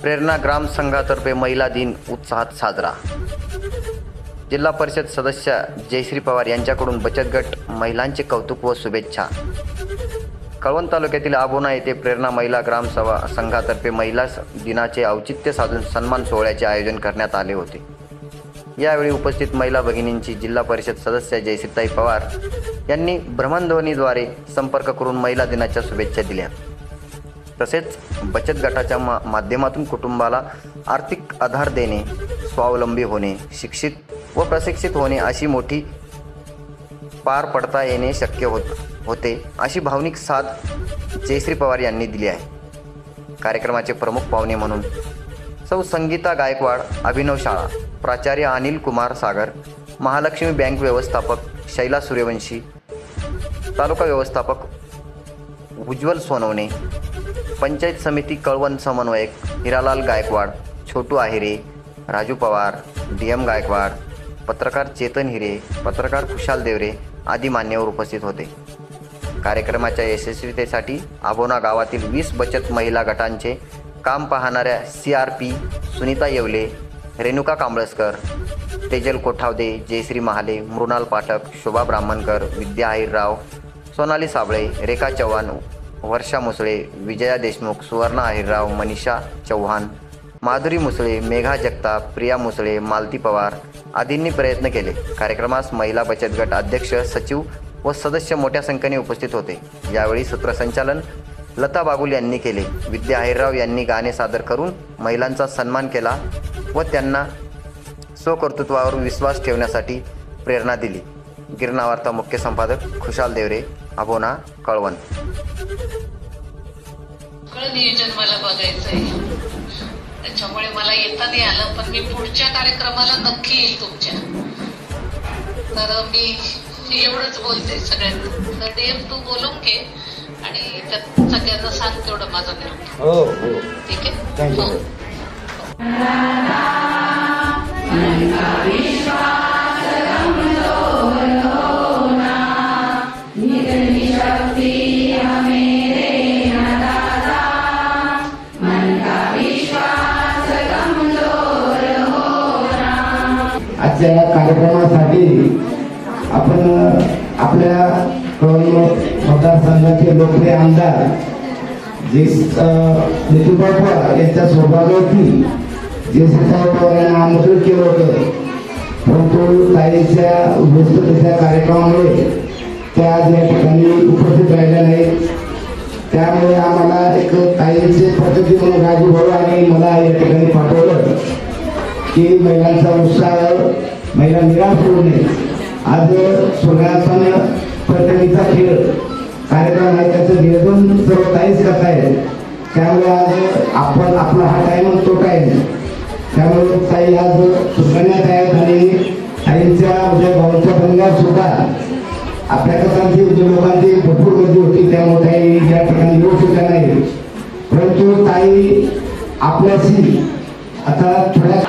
प्रेरणा ग्राम संघातर्फे महिला दिन उत्साहात साजरा। जिल्हा परिषद सदस्य जयश्री पवार यांच्याकडून बचत गट महिलांचे कौतुक व शुभेच्छा। कळवण तालुक्यातील आबोना येथे प्रेरणा महिला ग्राम संघातर्फे महिला दिनाचे औचित्य साधून सन्मान सोहळ्याचे आयोजन करण्यात आले होते। यावेळी उपस्थित महिला भगिनींची जिल्हा परिषद सदस्य जयश्रीताई पवार यांनी भ्रमणध्वनीद्वारे संपर्क करून महिला दिनाच्या शुभेच्छा दिल्या। तसेच बचत गटाच्या माध्यमातून कुटुंबाला आर्थिक आधार देणे, स्वावलंबी होणे, शिक्षित व प्रशिक्षित होणे अशी मोठी पार पडता येणे शक्य होते अशी भावनिक साथ जयश्री पवार यांनी दिली आहे। कार्यक्रमाचे प्रमुख पाहुणे म्हणून सौ संगीता गायकवाड, अभिनव शाळा, प्राचार्य अनिल कुमार सागर, महालक्ष्मी बँक व्यवस्थापक शैला सूर्यवंशी, तालुका व्यवस्थापक उज्ज्वल सोनवणे, पंचायत समिती कळवण समन्वयक हिरालाल गायकवाड, छोटू आहिरे, राजू पवार, DM गायकवाड, पत्रकार चेतन हिरे, पत्रकार खुशाल देवरे आदी मान्यवर उपस्थित होते। कार्यक्रमाच्या यशस्वीतेसाठी आबोना गावातील 20 बचत महिला गटांचे काम पाहणाऱ्या CRP सुनीता येवले, रेणुका कांबळसकर, तेजल कोठावदे, जयश्री महाले, मृणाल पाठक, शोभा ब्राह्मणकर, विद्या आहिरराव, सोनाली साबळे, रेखा चव्हाण, वर्षा मुसळे, विजया देशमुख, सुवर्णा आहिरराव, मनीषा चव्हाण, माधुरी मुसळे, मेघा जगताप, प्रिया मुसळे, मालती पवार आदींनी प्रयत्न केले। कार्यक्रमास महिला बचत गट अध्यक्ष, सचिव व सदस्य मोठ्या संख्येने उपस्थित होते। यावेळी सूत्रसंचालन लता बागुल यांनी केले। विद्या आहिरराव यांनी गाणे सादर करून महिलांचा सन्मान केला व त्यांना स्वकर्तृत्वावर विश्वास ठेवण्यासाठी प्रेरणा दिली। गिरणा वार्ता मुख्य संपादक खुशाल देवरे, आबोना, कळवण। नियोजन मला बघायचं आहे, त्याच्यामुळे मला येता नाही आलं, पण मी पुढच्या कार्यक्रमाला नक्की येईल तुमच्या। तर मी एवढंच बोलते सगळ्यांना, तर DM तू बोलून घे आणि त्यात सगळ्यांना सांग तेवढं माझं निरोप। हो, ठीक आहे, हो। आजच्या या कार्यक्रमासाठी आपण आपल्या मतदारसंघाचे लोकप्रिय आमदार नितीन पवार यांच्या सौभाग्यावरती जयश्रीताई पवार यांना आमंत्रित केलं होतं, परंतु ताईच्या व्यस्ततेच्या कार्यक्रमामुळे त्या आज या ठिकाणी उपस्थित राहिल्या नाहीत। त्यामुळे आम्हाला एक ताईचे प्रतिनिधी म्हणून राजू भाऊ आणि मला या ठिकाणी पाठवलं की महिलांचा उत्साह, महिला निराश होऊ नये। आज सूर्यासन प्रतिनिधीचा खेळ कार्यक्रम आहे, त्याचं नियोजन सर्व ताईच करतायत। त्यामुळे आज आपण आपला हा टाईम तो टाईम, त्यामुळे ताई आज सुकण्यात आहेत आणि ताईंच्या उद्या भाऊच्या बंगात सुद्धा आपल्या कसांची लोकांची भरपूर गर्दी होती, त्यामुळे ताई या ठिकाणी येऊ शकल्या नाही। परंतु ताई आपल्याशी आता थोड्या